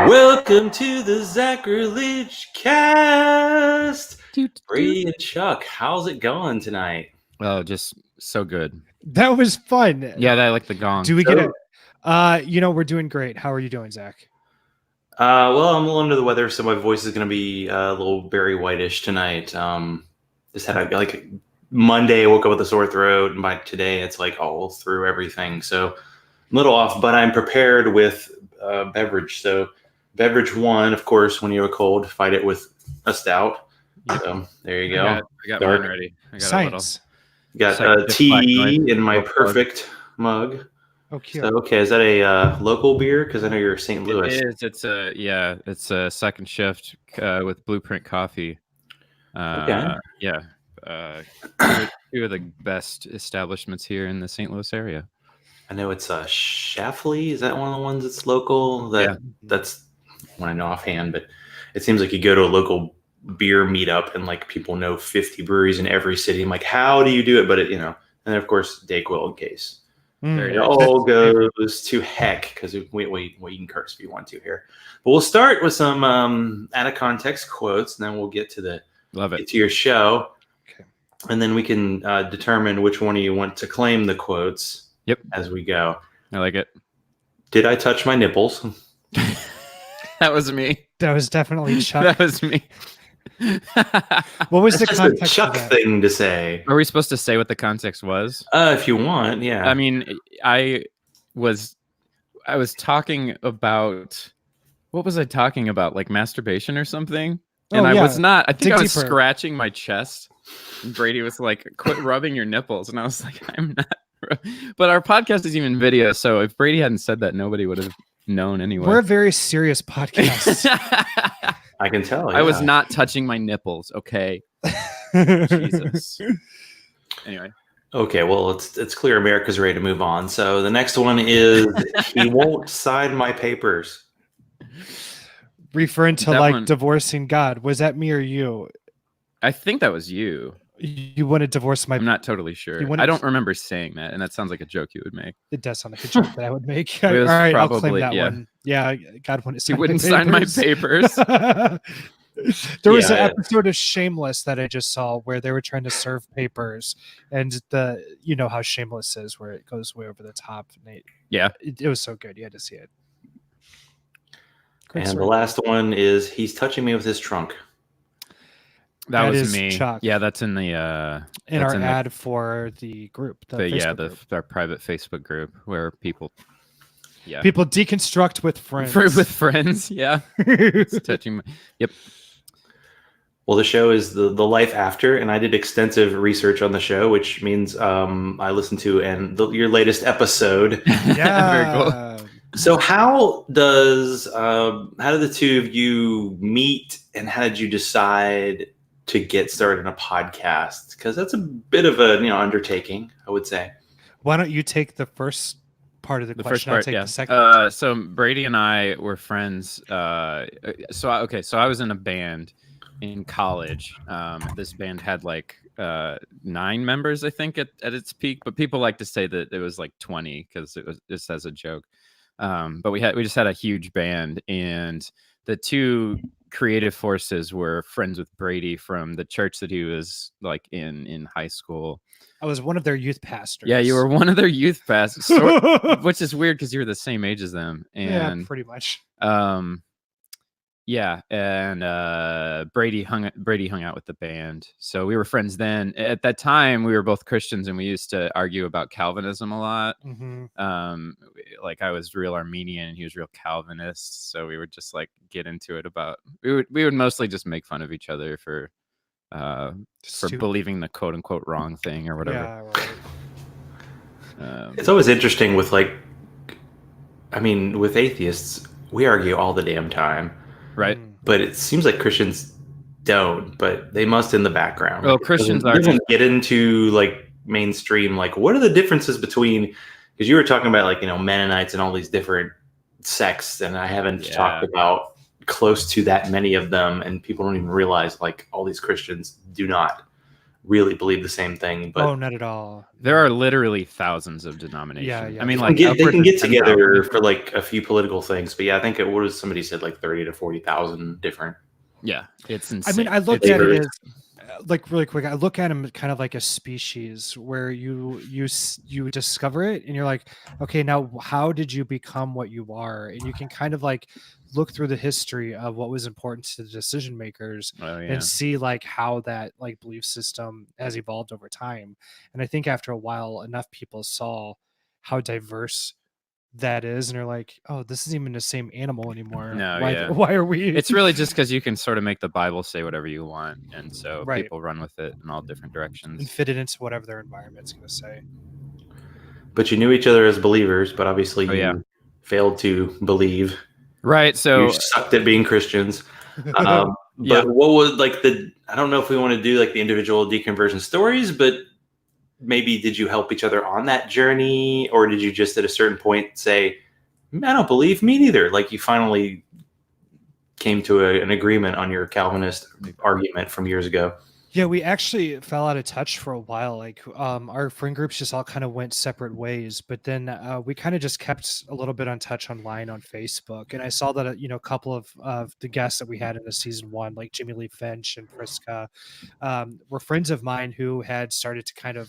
Welcome to the Zachrilege cast. Brady and Chuck, how's it going tonight? Oh, just so good. That was fun. Yeah, I like the gong. Do we get it? We're doing great. How are you doing, Zach? Well, I'm a little under the weather, so my voice is going to be a little Barry Whitish tonight. Just had a Monday, I woke up with a sore throat, and by today it's like all through everything. So I'm a little off, but I'm prepared with beverage. So beverage one, of course, when you have a cold, fight it with a stout. So there you go. I got mine ready. I got Science. Got tea in my perfect mug. Oh, cute. So, okay, is that a local beer? Because I know you're St. Louis. It is. It's a second shift with Blueprint Coffee. Okay. Yeah. Two of the best establishments here in the St. Louis area. I know it's Schlafly. Is that one of the ones that's local? That's one I know offhand, but it seems like you go to a local beer meetup and like people know 50 breweries in every city. I'm like, how do you do it? But and then of course Dayquil in case. It all goes to heck because we can curse if you want to here. But we'll start with some out of context quotes, and then we'll get to to your show. Okay. And then we can determine which one of you want to claim the quotes. Yep. As we go. I like it. Did I touch my nipples? That was me. That was definitely Chuck. That was me. What was That's the just context a Chuck of that? thing to say. Are we supposed to say what the context was? If you want, yeah. I mean, I was talking about, what was I talking about? Like masturbation or something? And I was not. I think I was scratching my chest. And Brady was like, "Quit rubbing your nipples," and I was like, "I'm not." But our podcast is even video, so if Brady hadn't said that, nobody would have known anyway. We're a very serious podcast. I can tell. I was not touching my nipples. Okay. Jesus. Anyway. Okay, well, it's clear America's ready to move on. So the next one is he won't sign my papers. Referring to divorcing God. Was that me or you? I think that was you. You want to divorce my... I'm not totally sure. I don't remember saying that, and that sounds like a joke you would make. It does sound like a joke that I would make. All right, I'll claim that one. Yeah, God wouldn't sign He wouldn't sign my papers. There was an episode of Shameless that I just saw where they were trying to serve papers, and you know how Shameless is, where it goes way over the top. And it was so good. You had to see it. Great story. The last one is he's touching me with his trunk. That was me. Chuck. Yeah, that's in the our ad for the group. Our private Facebook group where people deconstruct with friends. With friends, yeah. It's touching. Yep. Well, the show is the life after, and I did extensive research on the show, which means I listened to your latest episode. Yeah. Very cool. So how did the two of you meet, and how did you decide to get started in a podcast? Because that's a bit of a undertaking, I would say. Why don't you take the first part of the question? I'll take the second. So Brady and I were friends. So I was in a band in college. This band had like 9 members, I think, at its peak. But people like to say that it was like 20 because it was just as a joke. But we just had a huge band, and the two creative forces were friends with Brady from the church that he was like in high school. I was one of their youth pastors. Yeah, you were one of their youth pastors, which is weird because you were the same age as them. And, yeah, pretty much. Yeah, and Brady hung out with the band, so we were friends then. At that time, we were both Christians, and we used to argue about Calvinism a lot. Mm-hmm. Like I was real Armenian, and he was real Calvinist, so we would just like get into it about. We would mostly just make fun of each other for believing the quote unquote wrong thing or whatever. Yeah, right. It's always interesting with with atheists, we argue all the damn time. Right. But it seems like Christians don't, but they must in the background. Well, Christians doesn't get into like mainstream, like what are the differences between, because you were talking about like, Mennonites and all these different sects, and I haven't talked about close to that many of them, and people don't even realize like all these Christians do not really believe the same thing. But not at all. There are literally thousands of denominations. Yeah. I mean, they like can get together 10,000. for like a few political things. But yeah, I think it was somebody said like 30 to 40,000 different. Yeah, it's insane. I mean, I look at it as like really quick. I look at him kind of like a species where you discover it and you're like, okay, now how did you become what you are? And you can kind of like look through the history of what was important to the decision makers and see like how that like belief system has evolved over time. And I think after a while, enough people saw how diverse that is, and they're like, oh, this isn't even the same animal anymore. Why are we? It's really just because you can sort of make the Bible say whatever you want, and so people run with it in all different directions and fit it into whatever their environment's going to say. But you knew each other as believers, but obviously you failed to believe. Right. So you sucked at being Christians. But what was like I don't know if we want to do like the individual deconversion stories, but maybe did you help each other on that journey, or did you just at a certain point say, I don't believe, me neither? Like you finally came to an agreement on your Calvinist argument from years ago. Yeah, we actually fell out of touch for a while. Like our friend groups just all kind of went separate ways, but then we kind of just kept a little bit on touch online on Facebook. And I saw that, a couple of the guests that we had in the season 1, like Jimmy Lee Finch and Priska, were friends of mine who had started to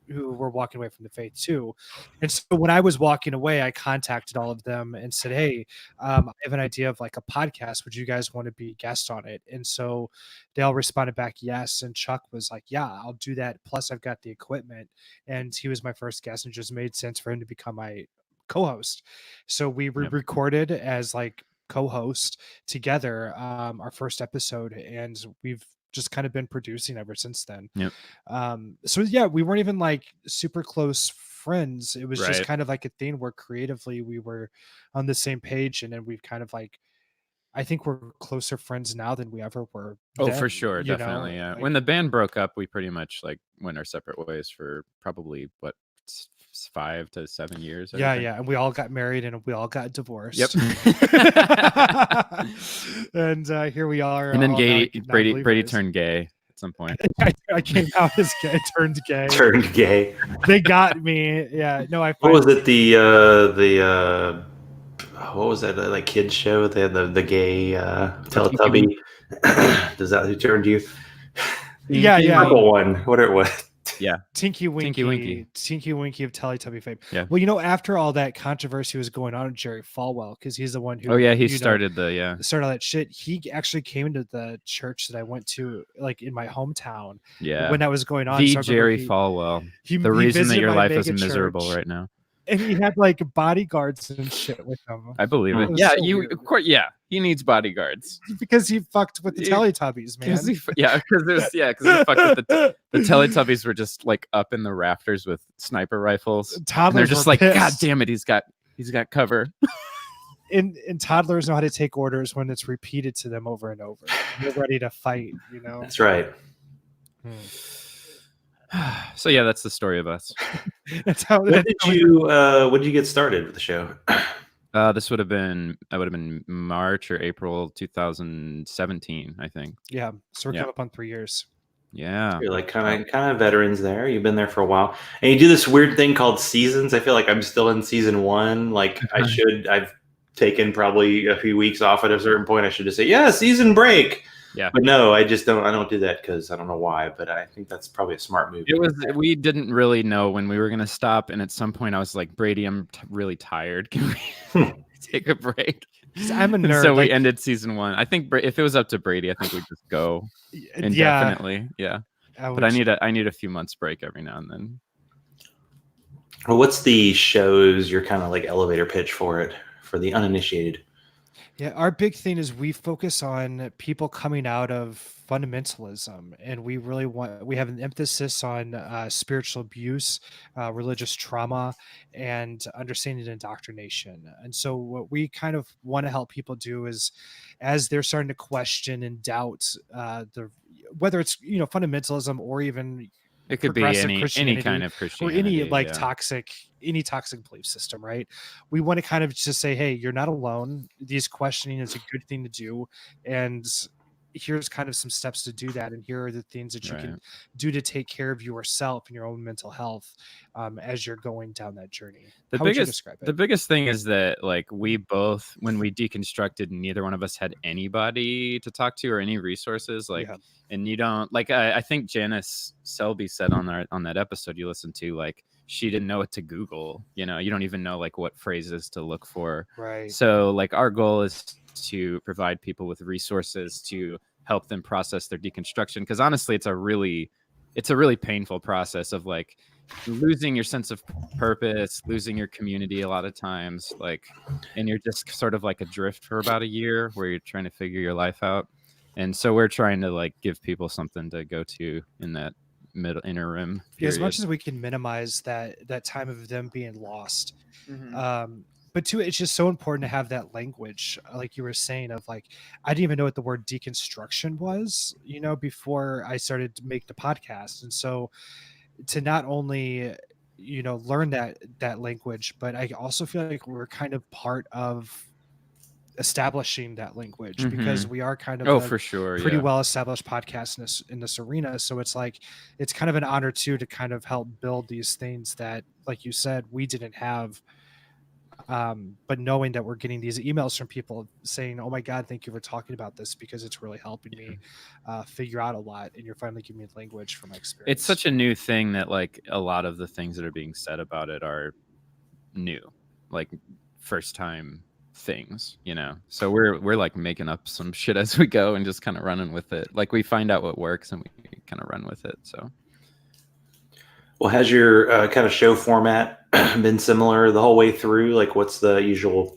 who were walking away from the faith too. And so when I was walking away, I contacted all of them and said, hey, I have an idea of like a podcast. Would you guys want to be guests on it? And so they all responded back, yes. And Chuck was like, yeah, I'll do that. Plus I've got the equipment. And he was my first guest, and it just made sense for him to become my co-host. So we recorded as like co-host together our first episode, and we've just kind of been producing ever since then. So yeah, we weren't even like super close friends. It was just kind of like a thing where creatively we were on the same page, and then we've kind of like, I think we're closer friends now than we ever were then, for sure, definitely. Yeah, like, when the band broke up, we pretty much like went our separate ways for probably 5 to 7 years. And we all got married and we all got divorced. And here we are. And then Brady turned gay at some point. I came out as gay, turned gay. They got me. What was it? What was that like kids show? They had the gay Teletubby. Does that who turned you? Purple one. What it was. Yeah, Tinky Winky of Teletubby fame. Yeah. Well, after all that controversy was going on with Jerry Falwell, because he's the one who he started all that shit. He actually came into the church that I went to, like in my hometown. When that was going on. Jerry Falwell. The reason that your life is miserable right now. And he had like bodyguards and shit with him. I believe it. Yeah, weird. Of course. Yeah, he needs bodyguards because he fucked with the Teletubbies, man. Because he fucked with the Teletubbies were just like up in the rafters with sniper rifles. And they're just like, pissed. God damn it, he's got cover. And toddlers know how to take orders when it's repeated to them over and over. They're ready to fight. That's right. So yeah, that's the story of us. That's how. When did you get started with the show? This would have been March or April 2017, I think. Yeah, so we're coming up on 3 years. Yeah, you're like kind of veterans there. You've been there for a while, and you do this weird thing called seasons. I feel like I'm still in season 1. Like I've taken probably a few weeks off at a certain point. I should just say, season break. Yeah, but no, I don't do that because I don't know why, but I think that's probably a smart move. We didn't really know when we were going to stop. And at some point I was like, Brady, I'm really tired. Can we take a break? I'm a nerd. So we ended season 1. I think if it was up to Brady, I think we'd just go indefinitely. Yeah. But I need a few months break every now and then. Well, what's the shows your kind of like elevator pitch for it for the uninitiated? Yeah, our big thing is we focus on people coming out of fundamentalism, and we have an emphasis on spiritual abuse, religious trauma, and understanding indoctrination. And so what we kind of want to help people do is, as they're starting to question and doubt whether it's fundamentalism or even it could be any kind of Christianity or any toxic belief system, right? We want to kind of just say, hey, you're not alone. These questioning is a good thing to do, and here's kind of some steps to do that, and here are the things that you can do to take care of yourself and your own mental health as you're going down that journey. How would you describe it? The biggest thing is that like we both, when we deconstructed, neither one of us had anybody to talk to or any resources. Like, and you don't like. I think Janice Selby said on that episode you listened to, like, she didn't know what to Google. You know, you don't even know like what phrases to look for. Right. So like our goal is to provide people with resources to help them process their deconstruction, because honestly it's a really painful process of like losing your sense of purpose, losing your community a lot of times, like, and you're just sort of like adrift for about a year where you're trying to figure your life out. And so we're trying to like give people something to go to in that interim period. As much as we can minimize that time of them being lost. But too, it's just so important to have that language, like you were saying, of like, I didn't even know what the word deconstruction was, you know, before I started to make the podcast. And so to not only, you know, learn that language, but I also feel like we're kind of part of establishing that language, because we are kind of for sure, pretty well established podcast in this arena. So it's like, it's kind of an honor too to kind of help build these things that, like you said, we didn't have. But knowing that we're getting these emails from people saying, oh my God, thank you for talking about this, because it's really helping me figure out a lot, and you're finally giving me language for my experience. It's such a new thing that like a lot of the things that are being said about it are new, like first time things, you know. So we're like making up some shit as we go and just kind of running with it. Like we find out what works and we kind of run with it. So well, has your kind of show format been similar the whole way through? Like, what's the usual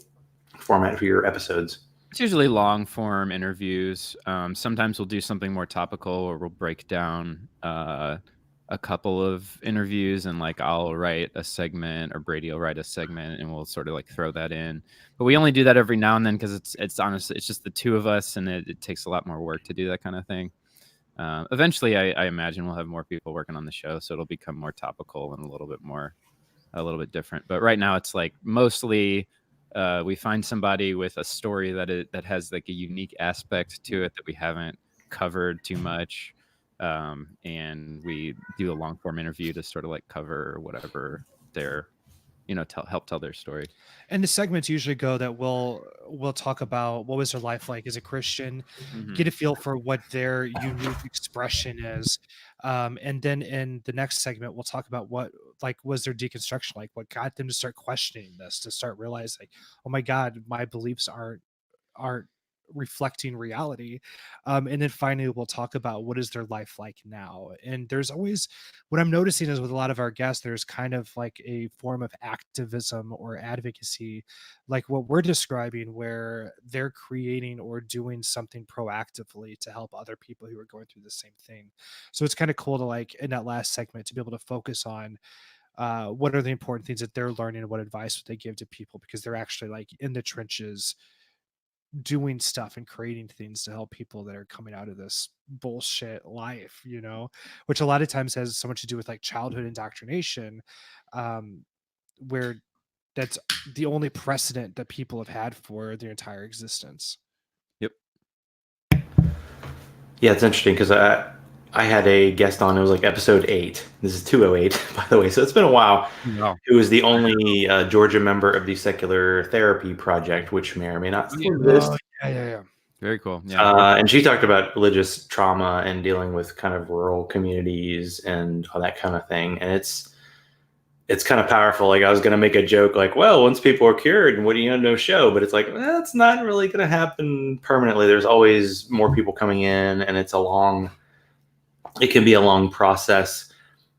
format for your episodes? It's usually long form interviews. Sometimes we'll do something more topical, or we'll break down a couple of interviews, and like I'll write a segment, or Brady will write a segment, and we'll sort of like throw that in. But we only do that every now and then, because it's honestly, it's just the two of us, and it takes a lot more work to do that kind of thing. Eventually, I imagine we'll have more people working on the show, so it'll become more topical and a little bit different. But right now, it's like mostly we find somebody with a story that has like a unique aspect to it that we haven't covered too much, and we do a long form interview to sort of like cover whatever their, you know, help tell their story. And the segments usually go that we'll talk about what was their life like as a Christian, get a feel for what their unique expression is, and then in the next segment we'll talk about what like was their deconstruction like, what got them to start questioning this, to start realizing, oh my God, my beliefs aren't reflecting reality. And then finally we'll talk about what is their life like now. And there's always, what I'm noticing is with a lot of our guests, there's kind of like a form of activism or advocacy, like what we're describing, where they're creating or doing something proactively to help other people who are going through the same thing. So it's kind of cool to, like, in that last segment, to be able to focus on what are the important things that they're learning, and what advice would they give to people, because they're actually like in the trenches doing stuff and creating things to help people that are coming out of this bullshit life, you know, which a lot of times has so much to do with like childhood indoctrination, where that's the only precedent that people have had for their entire existence. Yep. Yeah, it's interesting, because I had a guest on, it was like episode 8. This is 208, by the way, so it's been a while. No. Who was the only Georgia member of the Secular Therapy Project, which may or may not still exist. Yeah. Very cool. Yeah. And she talked about religious trauma and dealing with kind of rural communities and all that kind of thing. And it's kind of powerful. Like, I was going to make a joke like, well, once people are cured, what do you know, no show. But it's like, that's not really going to happen permanently. There's always more people coming in, and it can be a long process.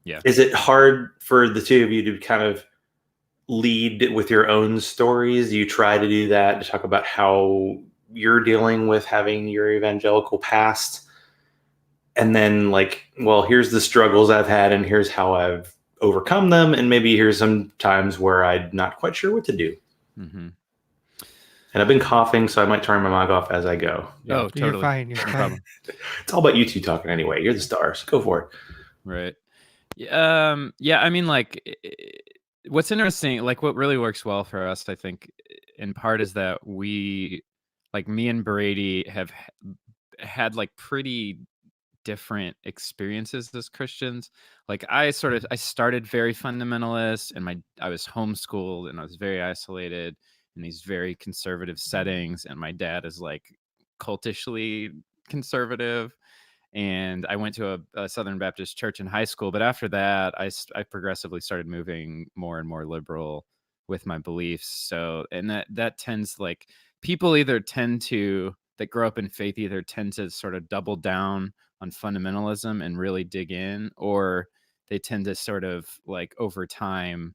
Yeah. Is it hard for the two of you to kind of lead with your own stories? Do you try to do that, to talk about how you're dealing with having your evangelical past, and then like, well, here's the struggles I've had, and here's how I've overcome them, and maybe here's some times where I'm not quite sure what to do. Mm-hmm. And I've been coughing, so I might turn my mic off as I go. Yeah. Oh, totally. You're fine. You're fine. It's all about you two talking anyway. You're the stars. Go for it. Right. Yeah. I mean, like, what's interesting, like what really works well for us, I think, in part, is that we, like, me and Brady have had like pretty different experiences as Christians. Like I started very fundamentalist, and I was homeschooled, and I was very isolated in these very conservative settings, and my dad is like cultishly conservative, and I went to a Southern Baptist church in high school. But after that, I progressively started moving more and more liberal with my beliefs. So, and that tends, like, people either tend to, that grow up in faith, either tend to sort of double down on fundamentalism and really dig in, or they tend to sort of like over time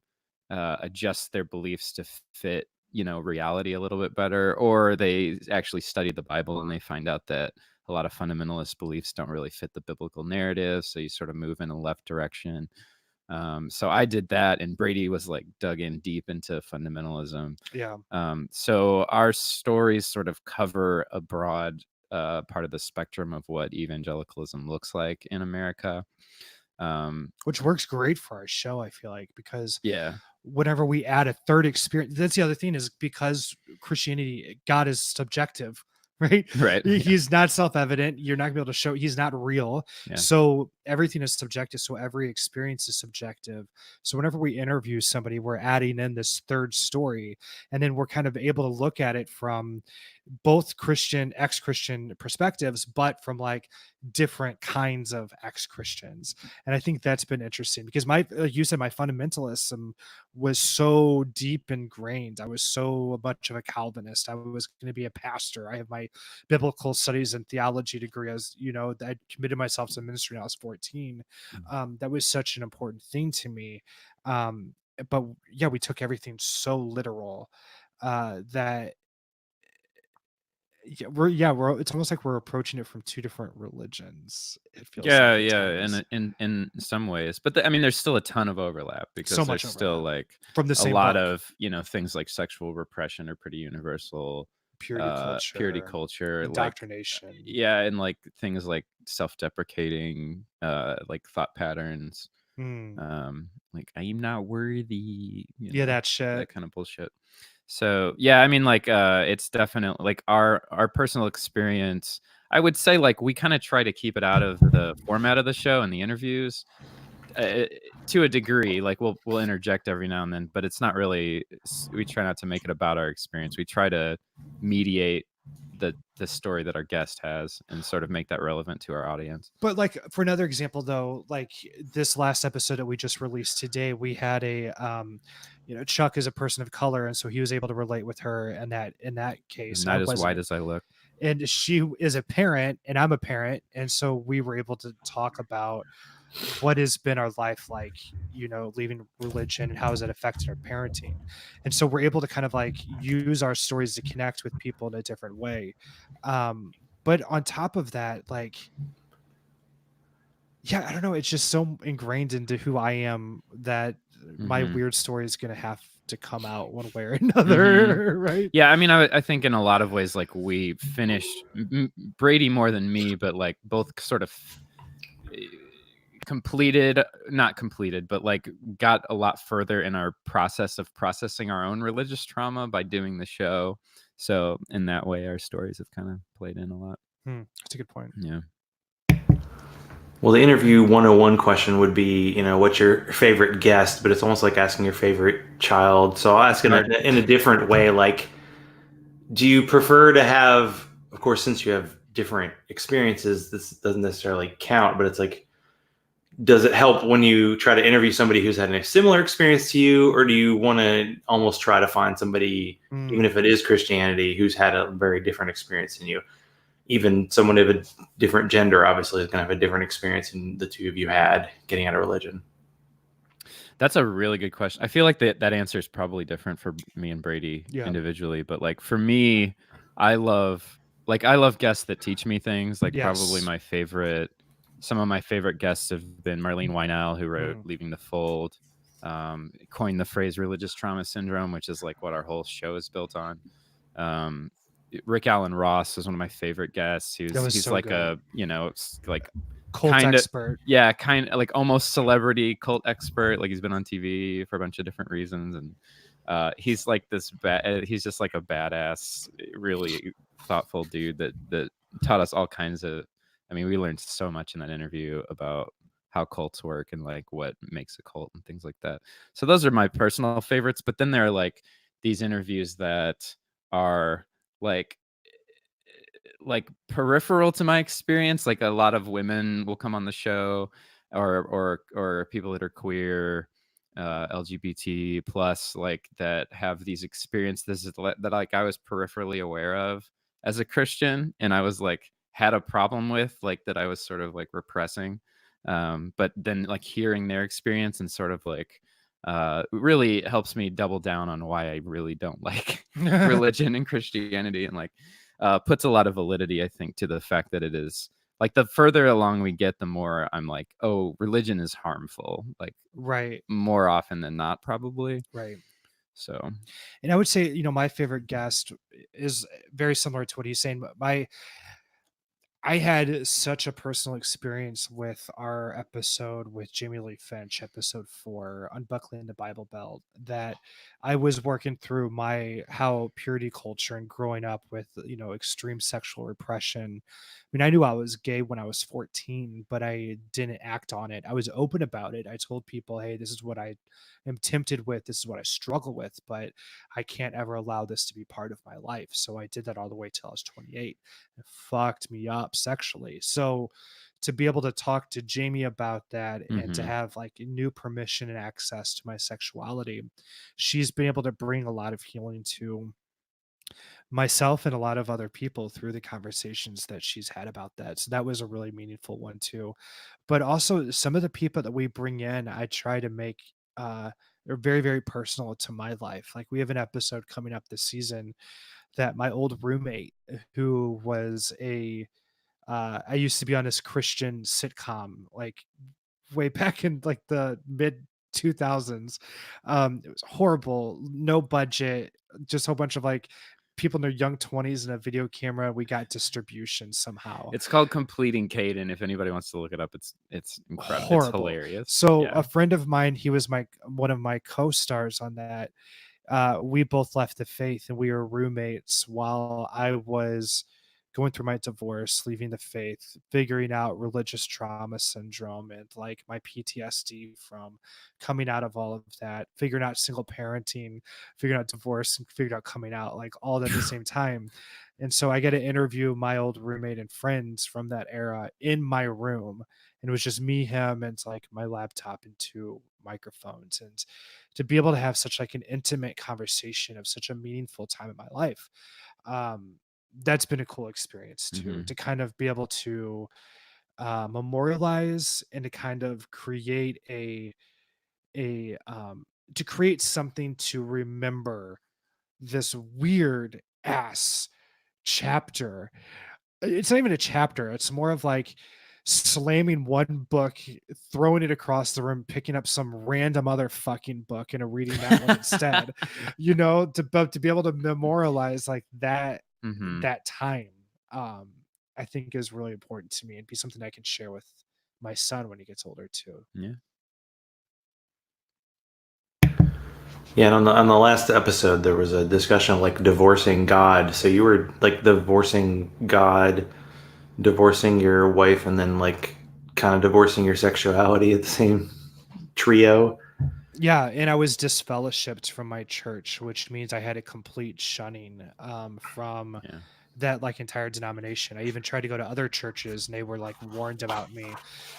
adjust their beliefs to fit, reality a little bit better, or they actually study the Bible and they find out that a lot of fundamentalist beliefs don't really fit the biblical narrative. So you sort of move in a left direction. So I did that, and Brady was like dug in deep into fundamentalism. Yeah. So our stories sort of cover a broad part of the spectrum of what evangelicalism looks like in America. Which works great for our show, I feel like, because yeah, whenever we add a third experience, that's the other thing, is because Christianity, God is subjective, right? Right. He's not self-evident. You're not gonna be able to show he's not real. Yeah. So everything is subjective. So every experience is subjective. So whenever we interview somebody, we're adding in this third story, and then we're kind of able to look at it from both Christian, ex-Christian perspectives, but from like different kinds of ex-Christians. And I think that's been interesting, because like you said, my fundamentalism was so deep ingrained. I was so much of a Calvinist. I was going to be a pastor. I have my biblical studies and theology degree. As I committed myself to ministry when I was 14. That was such an important thing to me. But yeah, we took everything so literal that it's almost like we're approaching it from two different religions. It feels in some ways, but there's still a ton of overlap, because so there's still like from the same a lot book. of things like sexual repression are pretty universal, purity culture, indoctrination, and like things like self-deprecating like thought patterns, like I am not worthy, that shit, that kind of bullshit. So yeah, it's definitely like our personal experience. I would say like we kind of try to keep it out of the format of the show and the interviews to a degree. Like we'll interject every now and then, but it's not really. We try not to make it about our experience. We try to mediate the story that our guest has and sort of make that relevant to our audience. But like for another example though, like this last episode that we just released today, we had a Chuck is a person of color, and so he was able to relate with her in that case. Not as white as I look. And she is a parent and I'm a parent, and so we were able to talk about what has been our life like, leaving religion, and how has it affected our parenting. And so we're able to kind of like use our stories to connect with people in a different way. But on top of that, like, yeah, I don't know, it's just so ingrained into who I am that my weird story is going to have to come out one way or another. Right. Yeah. I think in a lot of ways, like we finished Brady more than me, but like both sort of not completed, but like got a lot further in our process of processing our own religious trauma by doing the show. So in that way, our stories have kind of played in a lot. That's a good point. Yeah. Well, the interview 101 question would be, what's your favorite guest? But it's almost like asking your favorite child. So I'll ask in a different way. Like, do you prefer to have, of course, since you have different experiences, this doesn't necessarily count, but it's like, does it help when you try to interview somebody who's had a similar experience to you, or do you want to almost try to find somebody, even if it is Christianity, who's had a very different experience than you? Even someone of a different gender obviously is going to have a different experience than the two of you had getting out of religion. That's a really good question. I feel like that answer is probably different for me and Brady individually, but like for me, I love guests that teach me things. Like probably some of my favorite guests have been Marlene Weinell, who wrote Leaving the Fold, coined the phrase religious trauma syndrome, which is like what our whole show is built on. Rick Allen Ross is one of my favorite guests. He's so like good. Like cult expert. Yeah, kind of like almost celebrity cult expert. Like he's been on TV for a bunch of different reasons, and he's like he's just like a badass, really thoughtful dude that taught us all kinds of. I mean, we learned so much in that interview about how cults work and like what makes a cult and things like that. So those are my personal favorites. But then there are like these interviews that are like peripheral to my experience. Like a lot of women will come on the show, or people that are queer, LGBT plus, like that have these experiences that like I was peripherally aware of as a Christian, and I was like had a problem with, like that I was sort of like repressing. But then like hearing their experience and sort of like really helps me double down on why I really don't like religion and Christianity, and like puts a lot of validity, I think, to the fact that it is like the further along we get, the more I'm like, oh, religion is harmful, like right, more often than not, probably. right. So, and I would say, my favorite guest is very similar to what he's saying, but I had such a personal experience with our episode with Jamie Lee Finch, episode 4, Unbuckling the Bible Belt, that I was working through how purity culture and growing up with, extreme sexual repression. I mean, I knew I was gay when I was 14, but I didn't act on it. I was open about it. I told people, hey, this is what I am tempted with. This is what I struggle with, but I can't ever allow this to be part of my life. So I did that all the way till I was 28. It fucked me up sexually. So to be able to talk to Jamie about that and to have like new permission and access to my sexuality, she's been able to bring a lot of healing to myself and a lot of other people through the conversations that she's had about that. So that was a really meaningful one too. But also some of the people that we bring in, I try to make they're very, very personal to my life. Like we have an episode coming up this season that my old roommate, who was I used to be on this Christian sitcom, like way back in like the mid 2000s. It was horrible, no budget, just a whole bunch of like people in their young 20s and a video camera. We got distribution somehow. It's called Completing Caden. If anybody wants to look it up, it's incredible. Horrible. It's hilarious. So a friend of mine, he was one of my co-stars on that. We both left the faith, and we were roommates while I was going through my divorce, leaving the faith, figuring out religious trauma syndrome and like my PTSD from coming out of all of that, figuring out single parenting, figuring out divorce, and figuring out coming out, like all at the same time. And so I get to interview my old roommate and friends from that era in my room. And it was just me, him, and like my laptop and 2 microphones. And to be able to have such like an intimate conversation of such a meaningful time in my life, that's been a cool experience too, to kind of be able to memorialize and to kind of create to create something to remember this weird ass chapter. It's not even a chapter. It's more of like slamming one book, throwing it across the room, picking up some random other fucking book and reading that one instead, to be able to memorialize like that, that time, I think is really important to me and be something I can share with my son when he gets older too. Yeah, and on the last episode, there was a discussion of like divorcing God. So you were like divorcing God, divorcing your wife, and then like kind of divorcing your sexuality at the same trio. Yeah, and I was disfellowshipped from my church, which means I had a complete shunning from that like entire denomination. I even tried to go to other churches and they were like warned about me.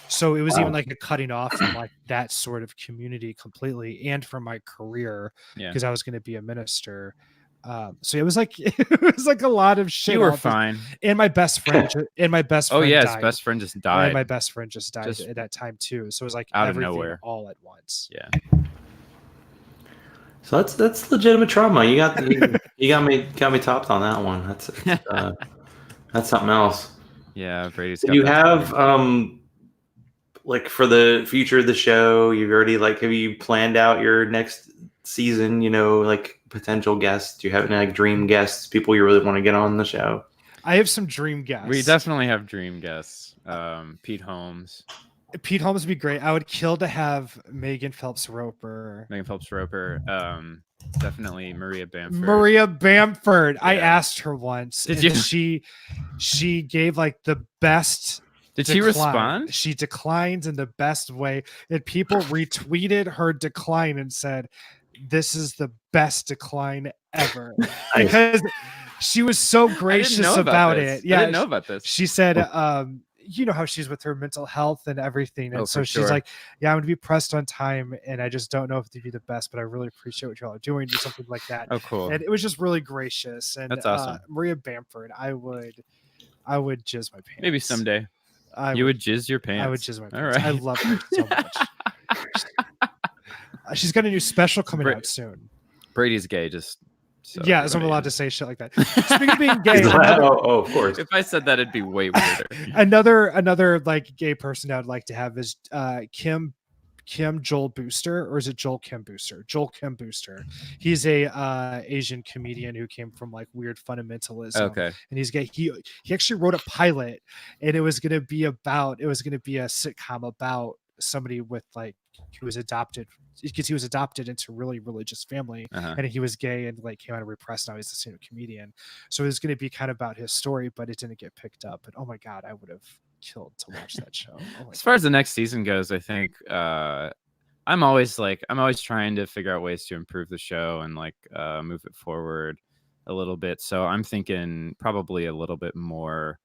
So it was even like a cutting off from like that sort of community completely, and from my career, because I was going to be a minister. So it was like a lot of shit. You were fine. And my best friend died. His best friend just died. And my best friend just died at that time too. So it was like out everything of nowhere, all at once. Yeah. So that's legitimate trauma. You got me topped on that one. That's something else. Yeah, Brady's. Do you have like for the future of the show? You've already have you planned out your next season? Like potential guests. Do you have any like dream guests? People you really want to get on the show? I have some dream guests. We definitely have dream guests. Pete Holmes. Pete Holmes would be great. I would kill to have Megan Phelps Roper. definitely Maria Bamford. Maria Bamford. Yeah. I asked her once. Did you? She gave like the best. Did she respond? She declined in the best way, and people retweeted her decline and said, "This is the best decline ever," because she was so gracious about it. Yeah, I didn't know about this. She said, you know how she's with her mental health and everything, and so she's like, "Yeah, I'm gonna be pressed on time, and I just don't know if to be the best, but I really appreciate what y'all are doing," or something like that. Oh, cool! And it was just really gracious. And that's awesome. Maria Bamford, I would jizz my pants. Maybe someday. You would jizz your pants. I would jizz my pants. All right. I love her so much. She's got a new special coming out soon. Brady's gay, just so yeah, so I'm allowed to say shit like that. Speaking of being gay, of course. If I said that, it'd be way weirder. another like gay person I would like to have is Kim Joel Booster, or is it Joel Kim Booster? Joel Kim Booster. He's a Asian comedian who came from like weird fundamentalism. Okay. And he's gay. He actually wrote a pilot, and it was gonna be a sitcom about somebody with like who was adopted, because he was adopted into a really religious family, and he was gay and like came out of repressed. Now he's the same comedian. So it was gonna be kind of about his story, but it didn't get picked up. But oh my god, I would have killed to watch that show. As far as the next season goes, I think I'm always trying to figure out ways to improve the show and like move it forward a little bit. So I'm thinking probably a little bit more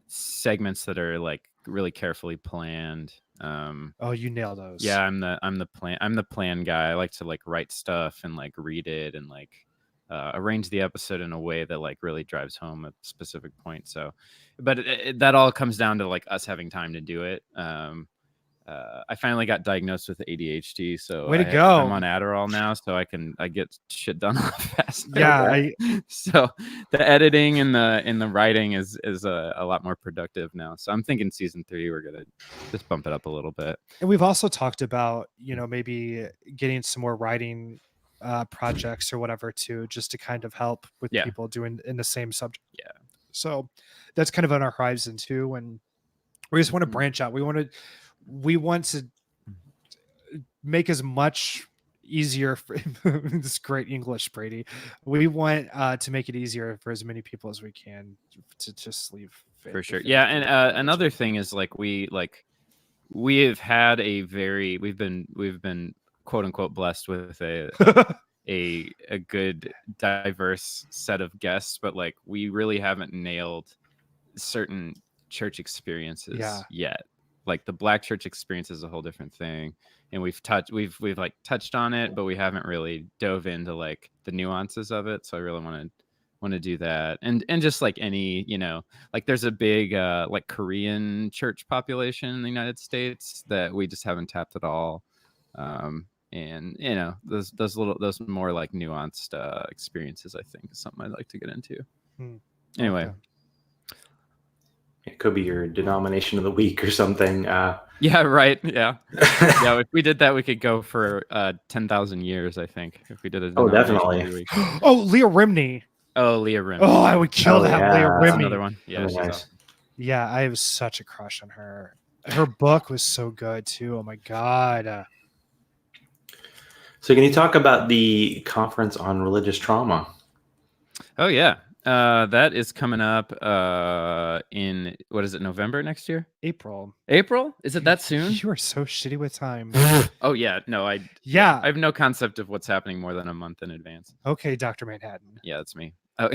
segments that are like really carefully planned. Oh, you nail those. Yeah, I'm the plan guy. I like to like write stuff and like read it and like arrange the episode in a way that like really drives home a specific point. So, but that all comes down to like us having time to do it. I finally got diagnosed with ADHD, so way to go. I'm on Adderall now, so I get shit done a lot faster. Yeah. So the editing and the writing is a lot more productive now. So I'm thinking season 3 we're gonna just bump it up a little bit. And we've also talked about, you know, maybe getting some more writing projects or whatever too, just to kind of help with people doing in the same subject. Yeah. So that's kind of on our horizon too, and we just want to branch out. We want to make as much easier for this great English, Brady. We want to make it easier for as many people as we can to just leave. For sure. Yeah. And another thing is like we've been quote unquote blessed with a good diverse set of guests, but like we really haven't nailed certain church experiences yet. Like the Black church experience is a whole different thing, and we've like touched on it, but we haven't really dove into like the nuances of it. So I really want to do that, and just like any, you know, like there's a big like Korean church population in the United States that we just haven't tapped at all, and you know those more like nuanced experiences I think is something I'd like to get into. Anyway. Okay. It could be your denomination of the week or something. Yeah, right. Yeah. Yeah, if we did that, we could go for 10,000 years, I think, if we did a denomination of the week. Oh, Leah Remini. Oh, Leah Remini. Oh, I would kill that. Yeah. Leah Remini. That's another one. Yeah, Really nice. awesome. Yeah, I have such a crush on her. Her book was so good too. Oh my god. So can you talk about the conference on religious trauma? Oh yeah. That is coming up in, what is it, November next year? April? Is it that soon? You are so shitty with time. Oh yeah, no, I have no concept of what's happening more than a month in advance. Okay, Dr. Manhattan. Yeah, that's me. Oh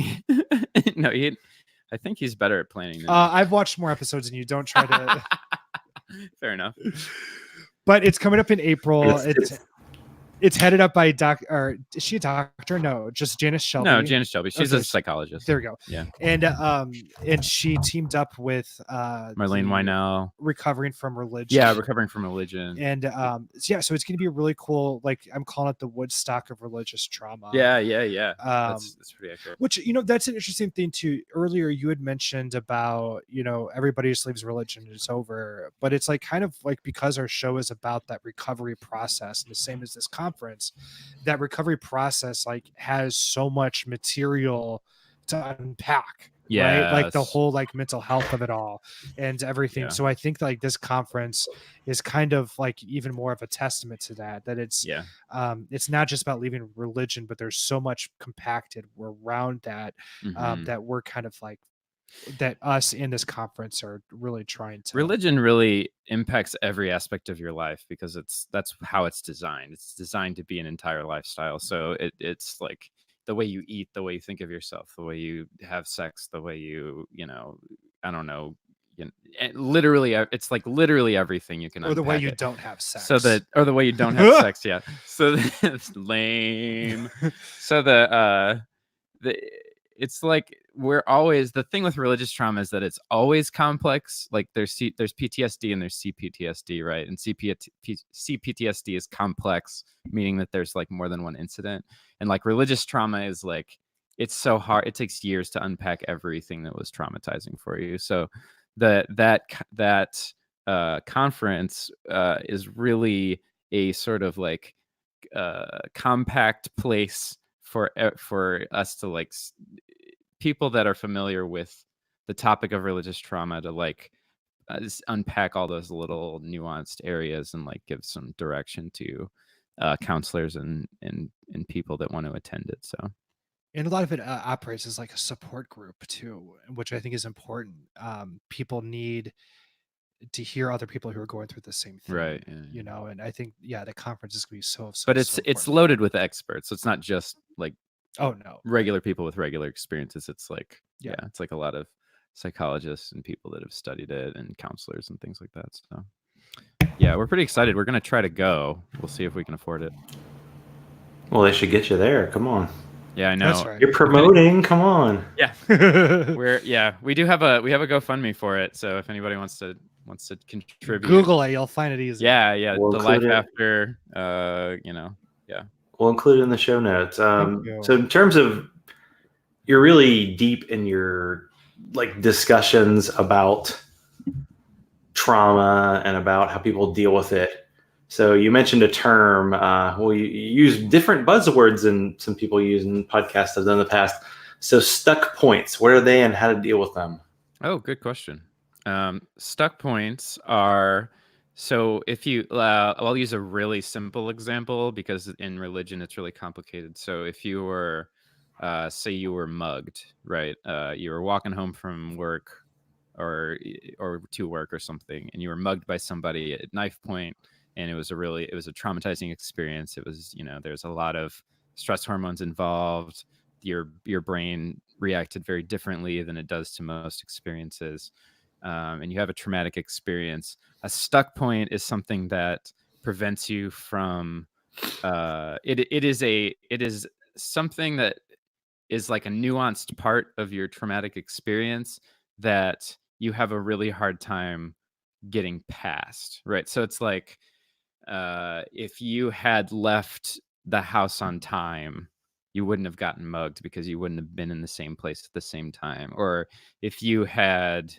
no, I think he's better at planning than me. I've watched more episodes than you. Don't try to. Fair enough. But it's coming up in April. It's headed up by is she a doctor? No, just Janice Shelby. No, Janice Shelby. She's a psychologist. There we go. Yeah. And she teamed up with Marlene Wynell. Recovering from Religion. Yeah, Recovering from Religion. And so it's going to be a really cool, like I'm calling it the Woodstock of religious trauma. Yeah. That's pretty accurate. Which, you know, that's an interesting thing too. Earlier you had mentioned about, you know, everybody just leaves religion, it's over. But it's like kind of like, because our show is about that recovery process, and the same as this conference, that recovery process like has so much material to unpack. right? Like the Yes. whole like mental health of it all and everything. Yeah. So I think like this conference is kind of like even more of a testament to that it's not just about leaving religion, but there's so much compacted around that that we're kind of like that us in this conference are really trying to. Religion really impacts every aspect of your life because that's how it's designed. It's designed to be an entire lifestyle. So it's like the way you eat, the way you think of yourself, the way you have sex, the way you I don't know, literally, it's like literally everything you can. Or the way you it. don't have sex. Or the way you don't have sex. Yeah. So it's lame. So it's like we're always, the thing with religious trauma is that it's always complex. Like there's PTSD and there's CPTSD, right? And CPTSD is complex, meaning that there's like more than one incident. And like religious trauma is like, it's so hard. It takes years to unpack everything that was traumatizing for you. So that conference is really a sort of like compact place for us to like people that are familiar with the topic of religious trauma to like unpack all those little nuanced areas and like give some direction to counselors and people that want to attend it. So, and a lot of it operates as like a support group too, which I think is important. People need to hear other people who are going through the same thing, right? And I think the conference is going to be so but it's loaded with experts, so it's not just like regular people with regular experiences. It's like it's like a lot of psychologists and people that have studied it and counselors and things like that. So yeah, we're pretty excited. We're gonna try to go. We'll see if we can afford it. Well, they should get you there. Come on. Yeah, I know. That's right. You're promoting. Come on. Yeah, we do have a GoFundMe for it. So if anybody wants to contribute, Google it. You'll find it easy. Yeah. We'll the life after. Yeah. We'll include it in the show notes. So in terms of, you're really deep in your like discussions about trauma and about how people deal with it. So you mentioned a term. You use different buzzwords than some people use in podcasts I've done in the past. So stuck points, what are they and how to deal with them? Oh, good question. Stuck points are, so if you, I'll use a really simple example because in religion it's really complicated. So if you were, say you were mugged, right? You were walking home from work or to work or something, and you were mugged by somebody at knife point, and it was a traumatizing experience. It was, there's a lot of stress hormones involved. Your brain reacted very differently than it does to most experiences. And you have a traumatic experience. A stuck point is something that prevents you from it is something that is like a nuanced part of your traumatic experience that you have a really hard time getting past, right? So it's like if you had left the house on time, you wouldn't have gotten mugged because you wouldn't have been in the same place at the same time. Or if you had,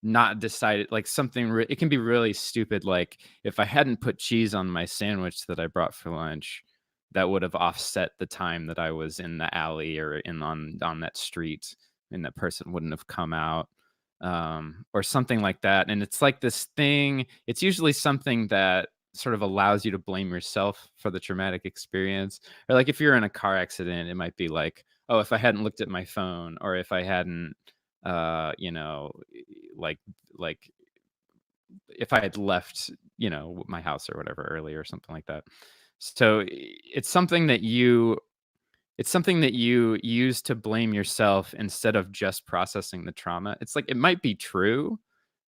not decided, like something, it can be really stupid. Like if I hadn't put cheese on my sandwich that I brought for lunch, that would have offset the time that I was in the alley or on that street, and that person wouldn't have come out, or something like that. And it's like this thing, it's usually something that sort of allows you to blame yourself for the traumatic experience. Or like if you're in a car accident, it might be like, oh, if I hadn't looked at my phone, or if I hadn't like if I had left my house or whatever early or something like that. So it's something that you use to blame yourself instead of just processing the trauma. It's like, it might be true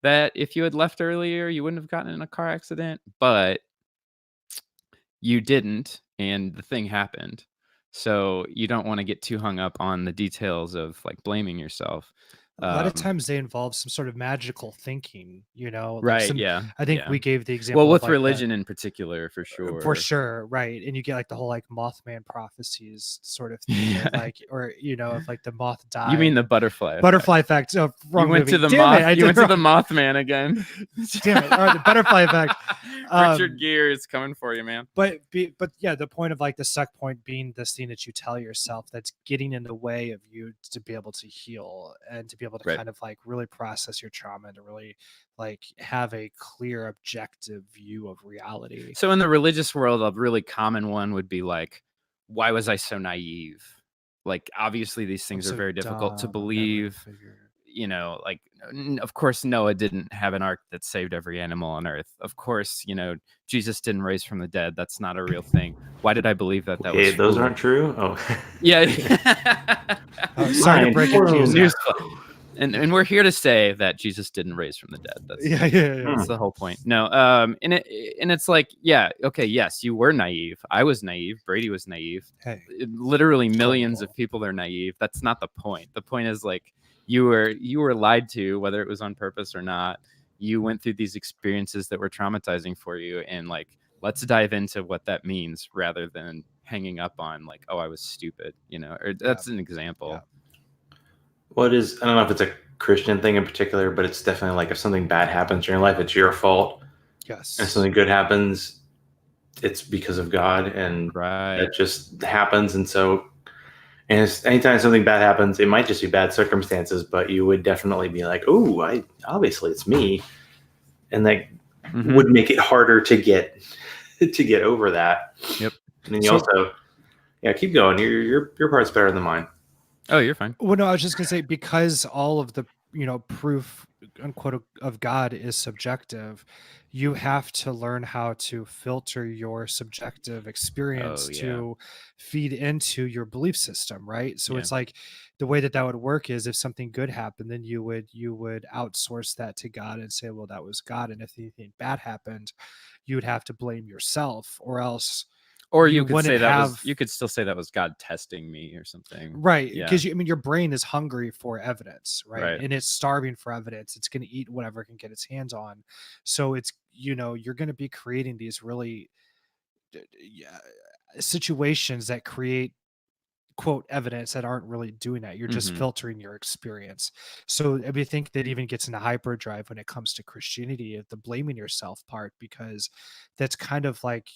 that if you had left earlier, you wouldn't have gotten in a car accident, but you didn't, and the thing happened. So you don't want to get too hung up on the details of like blaming yourself. A lot of times they involve some sort of magical thinking, right? I think we gave the example. Well, with religion in particular, for sure, right? And you get like the whole like Mothman prophecies sort of thing, of like, or if like the moth died. You mean the butterfly effect? Oh, wrong. You went movie. to the Damn moth. It, you went to the Mothman again. Damn it! All right, the butterfly effect. Richard Gere is coming for you, man. But yeah, the point of like the suck point being this thing that you tell yourself that's getting in the way of you to be able to heal and to be able to kind of like really process your trauma and to really like have a clear objective view of reality. So in the religious world, a really common one would be like, why was I so naive? Like, obviously these things are very difficult to believe. Like, of course, Noah didn't have an ark that saved every animal on earth. Of course, Jesus didn't raise from the dead. That's not a real thing. Why did I believe that? That was those aren't true. Oh, yeah. Sorry to break it to you. And we're here to say that Jesus didn't raise from the dead. That's the whole point. No, and it's like, okay, yes, you were naive. I was naive. Brady was naive. Hey, literally millions of people are naive. That's not the point. The point is like you were lied to, whether it was on purpose or not. You went through these experiences that were traumatizing for you, and like, let's dive into what that means rather than hanging up on like, oh, I was stupid, or that's an example. Yeah. Well, I don't know if it's a Christian thing in particular, but it's definitely like if something bad happens in your life, it's your fault. Yes. And if something good happens, it's because of God, and that just happens. And so, anytime something bad happens, it might just be bad circumstances, but you would definitely be like, oh, obviously it's me. And that would make it harder to get over that. Yep. And then you also, keep going. Your part's better than mine. Oh, you're fine. Well, no, I was just gonna say, because all of the proof unquote of God is subjective, you have to learn how to filter your subjective experience to feed into your belief system, right? So it's like the way that would work is if something good happened, then you would outsource that to God and say, well, that was God. And if anything bad happened, you would have to blame yourself, or else. Or you could say you could still say that was God testing me or something. Right. Because your brain is hungry for evidence, right? And it's starving for evidence. It's going to eat whatever it can get its hands on. So it's, you're going to be creating these really situations that create quote evidence that aren't really doing that. You're just filtering your experience. So I think that even gets into hyperdrive when it comes to Christianity, of the blaming yourself part, because that's kind of like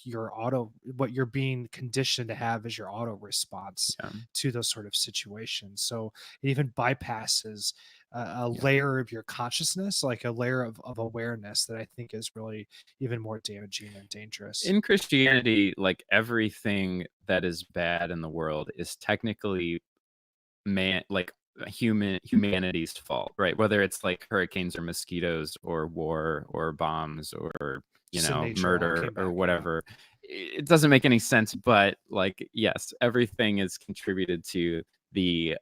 what you're being conditioned to have as your auto response to those sort of situations. So it even bypasses a layer of your consciousness, like a layer of awareness, that I think is really even more damaging and dangerous. In Christianity, like, everything that is bad in the world is technically humanity's fault, right? Whether it's like hurricanes or mosquitoes or war or bombs or murder or whatever. It doesn't make any sense, but like, yes, everything is contributed to the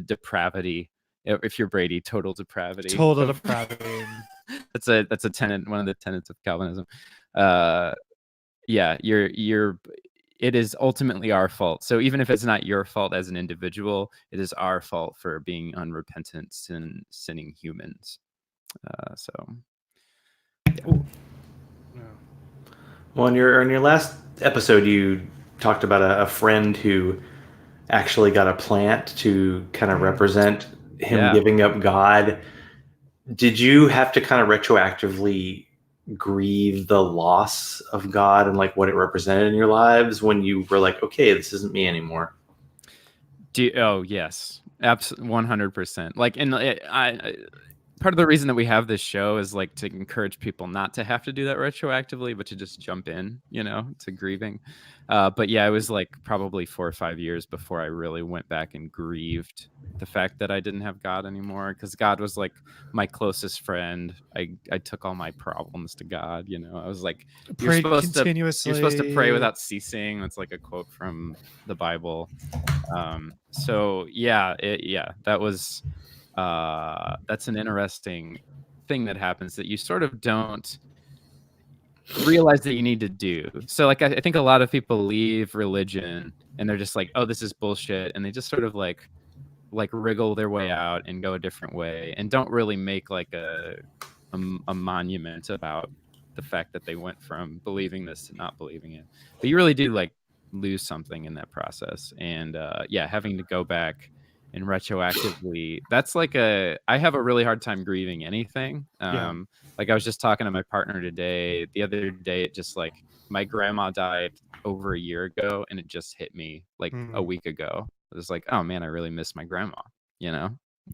depravity. If you're Brady, total depravity. That's a tenet, one of the tenets of Calvinism. It is ultimately our fault. So even if it's not your fault as an individual, it is our fault for being unrepentant, sinning humans. Well, in your last episode, you talked about a friend who actually got a plant to kind of represent him giving up God. Did you have to kind of retroactively grieve the loss of God and like what it represented in your lives when you were like, okay, this isn't me anymore? Yes, absolutely, 100%. Like, and part of the reason that we have this show is like to encourage people not to have to do that retroactively, but to just jump in, to grieving. But yeah, it was like probably 4 or 5 years before I really went back and grieved the fact that I didn't have God anymore, because God was like my closest friend. I took all my problems to God. I was like, you're supposed to pray without ceasing. That's like a quote from the Bible. So that was. That's an interesting thing that happens that you sort of don't realize that you need to do. So like, I think a lot of people leave religion and they're just like, oh, this is bullshit. And they just sort of like like wriggle their way out and go a different way, and don't really make like a monument about the fact that they went from believing this to not believing it. But you really do like lose something in that process. And having to go back and retroactively, that's like I have a really hard time grieving anything. Like I was just talking to my partner the other day, it just like my grandma died over a year ago, and it just hit me like a week ago. It was like, oh man, I really miss my grandma,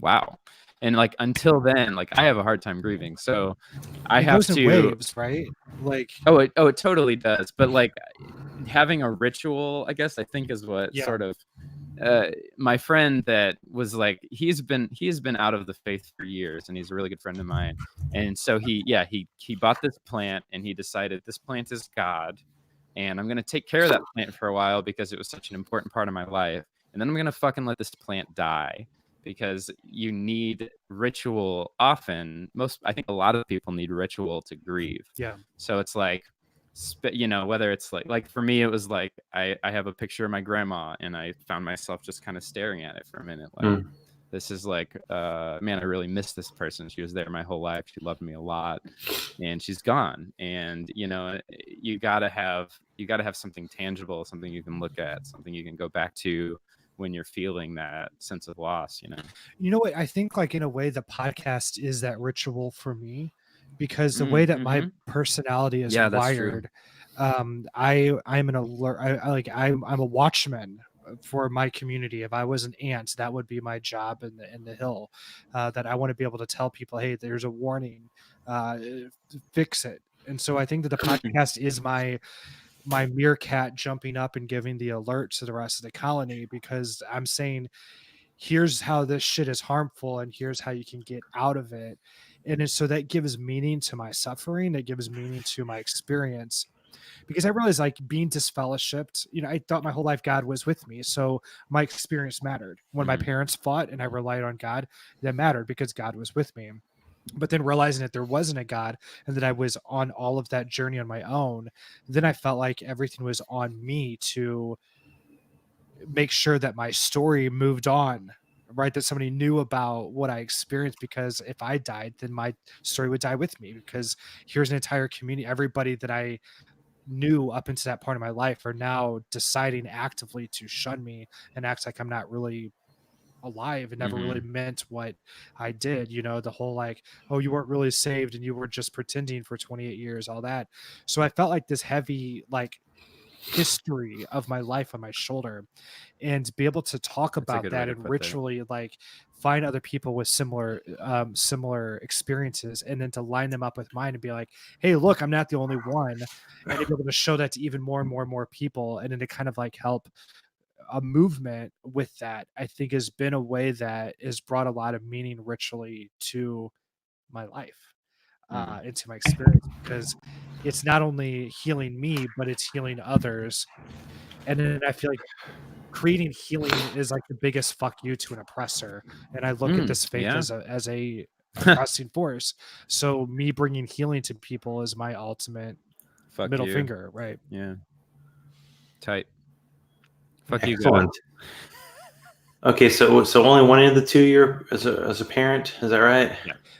wow. And like until then, like I have a hard time grieving, so I have to waves, right? Like it totally does. But like having a ritual, I guess, I think is what sort of my friend that was like, he's been out of the faith for years, and he's a really good friend of mine. And so he bought this plant, and he decided this plant is God, and I'm going to take care of that plant for a while because it was such an important part of my life. And then I'm going to fucking let this plant die, because you need ritual often. I think a lot of people need ritual to grieve. Yeah. So it's like, whether it's like for me, it was like I have a picture of my grandma, and I found myself just kind of staring at it for a minute. Like, this is like, man, I really miss this person. She was there my whole life. She loved me a lot, and she's gone. And you gotta have something tangible, something you can look at, something you can go back to when you're feeling that sense of loss. You know what? I think like in a way, the podcast is that ritual for me, because the way that my personality is wired, I'm an alert. I'm a watchman for my community. If I was an ant, that would be my job in the hill. That I want to be able to tell people, hey, there's a warning, fix it. And so I think that the podcast is my meerkat jumping up and giving the alert to the rest of the colony, because I'm saying, here's how this shit is harmful, and here's how you can get out of it. And so that gives meaning to my suffering. It gives meaning to my experience, because I realized, like, being disfellowshipped, I thought my whole life God was with me. So my experience mattered. When my parents fought and I relied on God, that mattered because God was with me. But then realizing that there wasn't a God, and that I was on all of that journey on my own, then I felt like everything was on me to make sure that my story moved on, right? That somebody knew about what I experienced, because if I died, then my story would die with me, because here's an entire community. Everybody that I knew up into that part of my life are now deciding actively to shun me and act like I'm not really alive and never really meant what I did. The whole like, oh, you weren't really saved and you were just pretending for 28 years, all that. So I felt like this heavy like history of my life on my shoulder, and to be able to talk about that and ritually like find other people with similar experiences, and then to line them up with mine and be like, hey, look, I'm not the only one, and to be able to show that to even more and more and more people, and then to kind of like help a movement with that, I think has been a way that has brought a lot of meaning ritually to my life, into my experience, because it's not only healing me, but it's healing others. And then I feel like creating healing is like the biggest fuck you to an oppressor. And I look at this faith as a oppressing force. So me bringing healing to people is my ultimate middle finger, right? Yeah. Tight. Fuck Excellent. You. Okay, so only one of the two you're as a parent, is that right?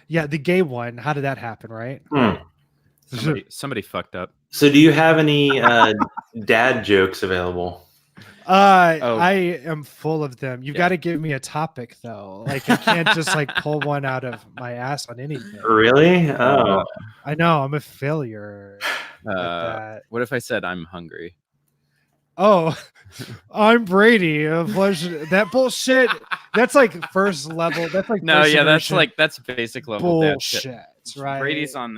Yeah, the gay one. How did that happen, right? Somebody fucked up. So do you have any dad jokes available? I am full of them. You've got to give me a topic though. Like I can't just like pull one out of my ass on anything. Really? Oh, I know I'm a failure. What if I said I'm hungry? Oh, I'm Brady. That bullshit. That's like first level. That's like that's basic level bullshit, right? Brady's on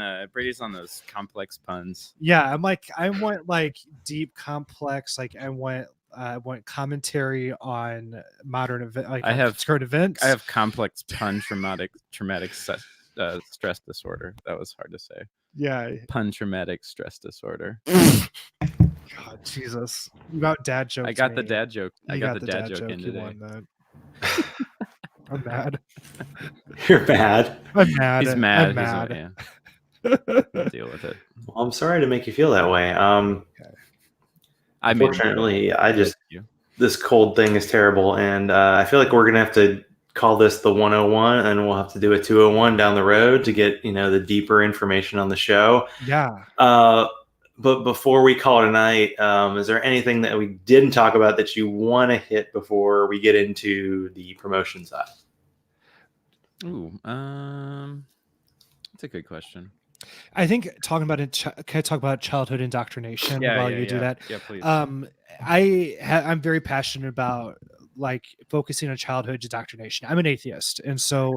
those complex puns. Yeah, I want like deep complex. Like I want commentary on modern event. Like I have current events. I have complex pun traumatic stress disorder. That was hard to say. Yeah, pun traumatic stress disorder. God, Jesus. You got dad jokes. I got the dad joke. I got the dad joke in today. I'm mad. You're mad. I'm mad. He's mad. I'm mad. Deal with it. Well, I'm sorry to make you feel that way. Unfortunately, this cold thing is terrible, and I feel like we're gonna have to call this the 101, and we'll have to do a 201 down the road to get, the deeper information on the show. Yeah. But before we call it a night, is there anything that we didn't talk about that you want to hit before we get into the promotion side? Ooh, that's a good question. I think talking about it, can I talk about childhood indoctrination while you do that? Yeah, please. I'm very passionate about like focusing on childhood indoctrination. I'm an atheist, and so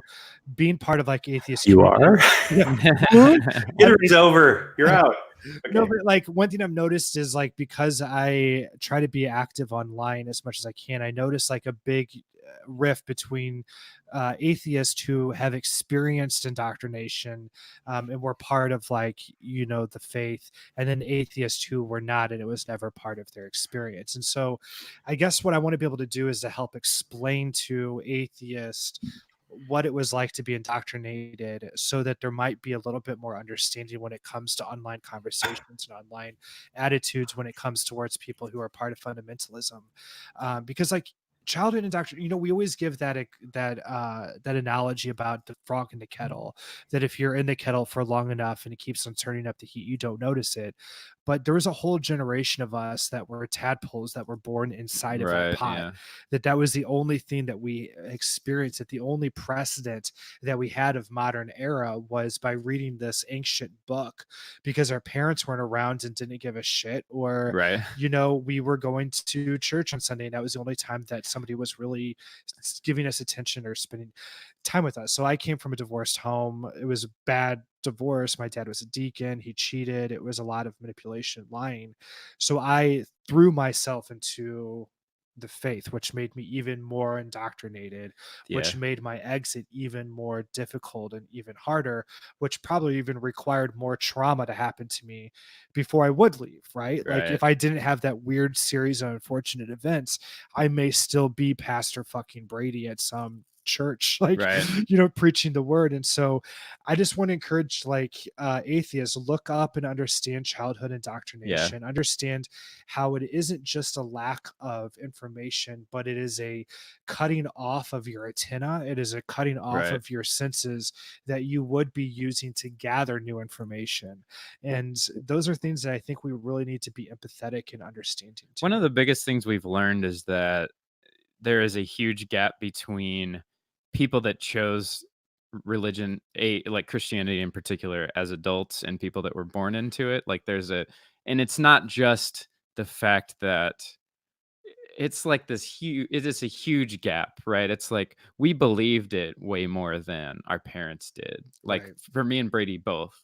being part of like atheist. You are? It's over. You're out. Okay. No, but like one thing I've noticed is like because I try to be active online as much as I can, I notice like a big rift between atheists who have experienced indoctrination and were part of like the faith, and then atheists who were not, and it was never part of their experience. And so I guess what I want to be able to do is to help explain to atheists what it was like to be indoctrinated, so that there might be a little bit more understanding when it comes to online conversations and online attitudes when it comes towards people who are part of fundamentalism, because like childhood indoctrination, we always give that analogy about the frog in the kettle, that if you're in the kettle for long enough and it keeps on turning up the heat, you don't notice it. But there was a whole generation of us that were tadpoles that were born inside of that pot. Yeah. That was the only thing that we experienced, that the only precedent that we had of modern era was by reading this ancient book, because our parents weren't around and didn't give a shit, or we were going to church on Sunday and that was the only time that somebody was really giving us attention or spending time with us. So I came from a divorced home. It was a bad divorce. My dad was a deacon. He cheated. It was a lot of manipulation, lying. So I threw myself into the faith, which made me even more indoctrinated, which made my exit even more difficult and even harder, which probably even required more trauma to happen to me before I would leave, right? Like if I didn't have that weird series of unfortunate events, I may still be Pastor fucking Brady at some church, like preaching the word. And so I just want to encourage like atheists, look up and understand childhood indoctrination, understand how it isn't just a lack of information, but it is a cutting off of your antenna. It is a cutting off of your senses that you would be using to gather new information. And those are things that I think we really need to be empathetic and understanding to. One of the biggest things we've learned is that there is a huge gap between people that chose religion, like Christianity in particular, as adults, and people that were born into it. Like and it's not just the fact that it's like it is a huge gap, right? It's like we believed it way more than our parents did. Like for me and Brady both,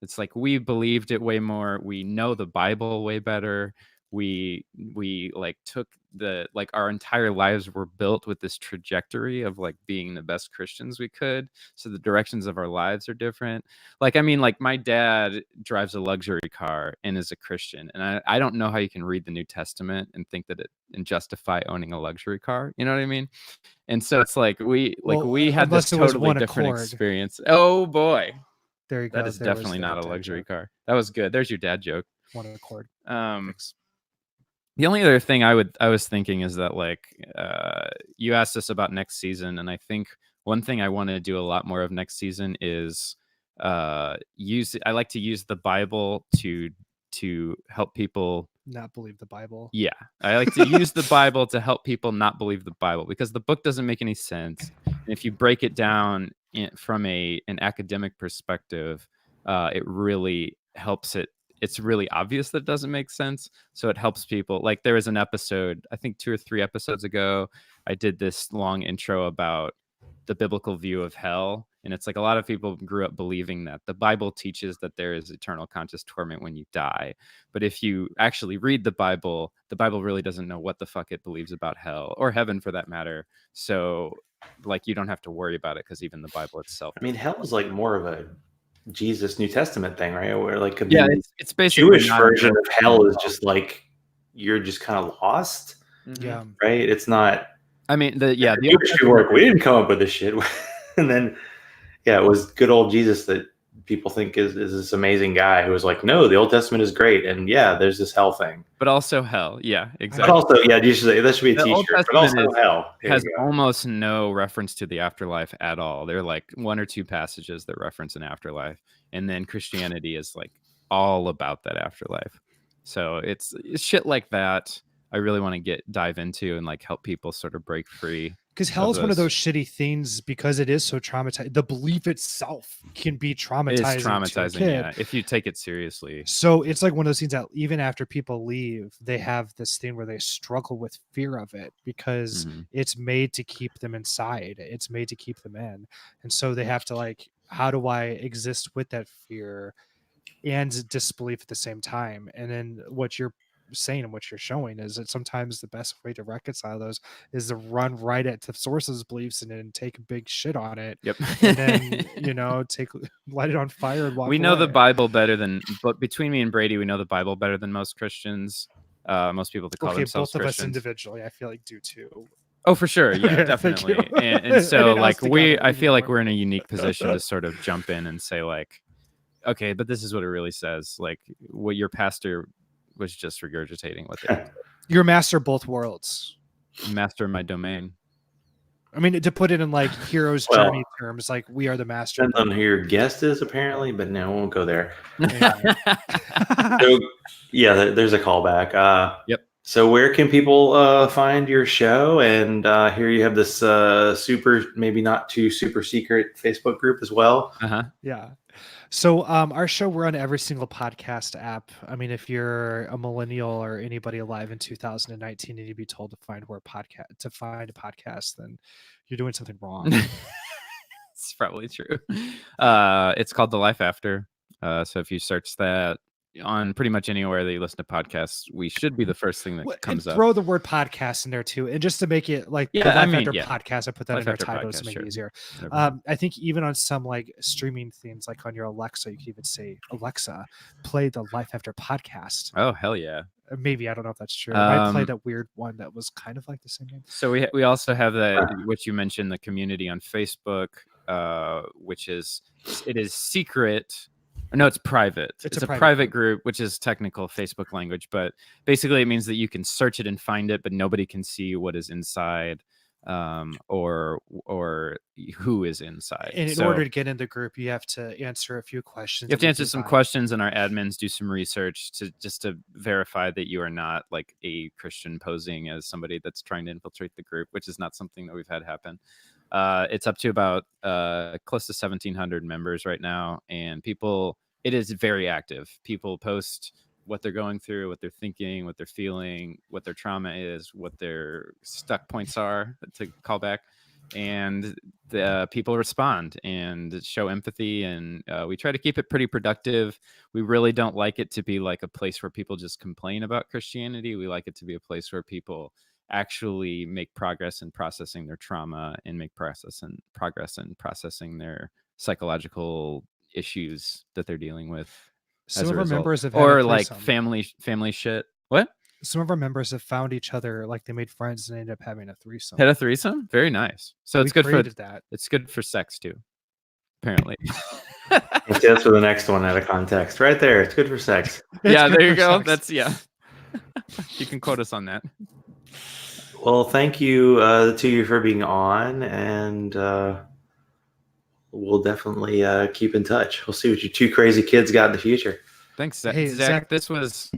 it's like we believed it way more. We know the Bible way better. We like took our entire lives were built with this trajectory of like being the best Christians we could. So the directions of our lives are different. Like, I mean, like my dad drives a luxury car and is a Christian. And I don't know how you can read the New Testament and think that and justify owning a luxury car. You know what I mean? And so it's like we had this totally different experience. Oh boy. There you go. That is definitely not a luxury car. That was good. There's your dad joke. One Accord. The only other thing I was thinking is that like you asked us about next season, and I think one thing I want to do a lot more of next season is I like to use the Bible to help people not believe the Bible. Yeah, I like to use the Bible to help people not believe the Bible, because the book doesn't make any sense. And if you break it down from an academic perspective, it really helps it. It's really obvious that it doesn't make sense. So it helps people. Like there was an episode, I think 2 or 3 episodes ago, I did this long intro about the biblical view of hell. And it's like a lot of people grew up believing that the Bible teaches that there is eternal conscious torment when you die. But if you actually read the Bible really doesn't know what the fuck it believes about hell or heaven for that matter. So like you don't have to worry about it, because even the Bible itself. I mean, hell is like more of a Jesus New Testament thing, right? Where like it's basically Jewish version of hell is just like you're just kind of lost. Yeah. Right? It's not. I mean, the Jewish people were like, we didn't come up with this shit. And then it was good old Jesus that people think is this amazing guy who is like, no, the Old Testament is great, and yeah, there's this hell thing, but also hell. Yeah, exactly. But also, yeah, you should say that should be a The Old T-shirt. But also, Testament hell has almost no reference to the afterlife at all. There are like one or two passages that reference an afterlife, and then Christianity is like all about that afterlife. So it's shit like that. I really want to dive into and like help people sort of break free. Because hell is one of those shitty things because it is so traumatizing. The belief itself can be traumatizing. It's traumatizing, to a kid. Yeah, if you take it seriously. So it's like one of those things that even after people leave, they have this thing where they struggle with fear of it because it's made to keep them inside. It's made to keep them in. And so they have to like, how do I exist with that fear and disbelief at the same time? And then what you're saying and what you're showing is that sometimes the best way to reconcile those is to run right at the source's beliefs and then take a big shit on it. Yep. And then light it on fire and walk We know away. the Bible better than, but between me and Brady, we know the Bible better than most Christians. Most people that call themselves both Christians. Of us individually, I feel like do too. Oh, for sure. Yeah, okay, definitely. And so like I feel like we're in a unique position to sort of jump in and say like, okay, but this is what it really says. Like what your pastor was just regurgitating with it. You're master of both worlds. Master of my domain. I mean, to put it in like hero's journey terms, like we are the master. Depends on who your guest is, apparently, but no, we won't go there. So, yeah, there's a callback. Yep. So where can people find your show? And here you have this super, maybe not too super secret Facebook group as well. Yeah. So our show, we're on every single podcast app. I mean, if you're a millennial or anybody alive in 2019 and you'd be told to find a podcast, then you're doing something wrong. It's probably true. It's called The Life After. So if you search that on pretty much anywhere that you listen to podcasts, we should be the first thing that comes up. Throw the word podcast in there too, and just to make it like podcast, I put that Life in our After title podcast, to make it easier. Whatever. I think even on some like streaming themes, like on your Alexa, you can even say, Alexa, play the Life After podcast. Oh hell yeah! Maybe, I don't know if that's true. I might play that weird one that was kind of like the same name. So we also have that which you mentioned, the community on Facebook, which is secret. No, it's private. It's a private group, which is technical Facebook language, but basically it means that you can search it and find it, but nobody can see what is inside, or who is inside. And in order to get in the group, you have to answer a few questions. You have to answer some questions, and our admins do some research to verify that you are not like a Christian posing as somebody that's trying to infiltrate the group, which is not something that we've had happen. It's up to about close to 1,700 members right now, and it is very active. People post what they're going through, what they're thinking, what they're feeling, what their trauma is, what their stuck points are, to call back, and the people respond and show empathy, and we try to keep it pretty productive. We really don't like it to be like a place where people just complain about Christianity. We like it to be a place where people actually make progress in processing their trauma and make progress in processing their psychological issues that they're dealing with. Some of our members have or like family shit. What? Some of our members have found each other, like they made friends and ended up having a threesome. Had a threesome? Very nice. So it's good for that. It's good for sex too, apparently. That's for the next one out of context, right there. It's good for sex. Yeah, there you go. That's You can quote us on that. Well, thank you, the two of you, for being on, and we'll definitely keep in touch. We'll see what you two crazy kids got in the future. Thanks, Zach. Hey, Zach, this was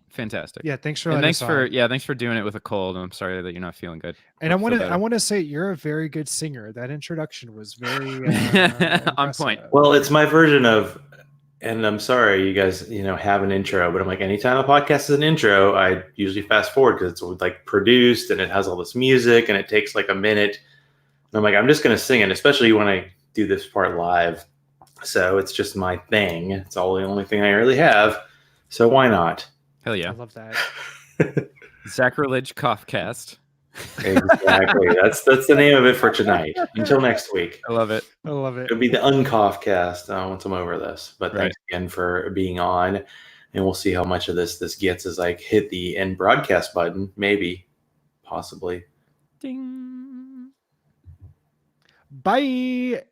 fantastic. Yeah, thanks for thanks for doing it with a cold. And I'm sorry that you're not feeling good. And I want to say you're a very good singer. That introduction was very on point. Well, it's my version of. And I'm sorry, you guys, have an intro, but I'm like, anytime a podcast is an intro, I usually fast forward because it's like produced and it has all this music and it takes like a minute. And I'm like, I'm just going to sing it, especially when I do this part live. So it's just my thing. It's the only thing I really have. So why not? Hell yeah. I love that. Sacrilege Coughcast. Exactly. That's the name of it for tonight. Until next week. I love it. It'll be the Uncough cast once I'm over this. But thanks again for being on. And we'll see how much of this gets as I hit the end broadcast button. Maybe. Possibly. Ding. Bye.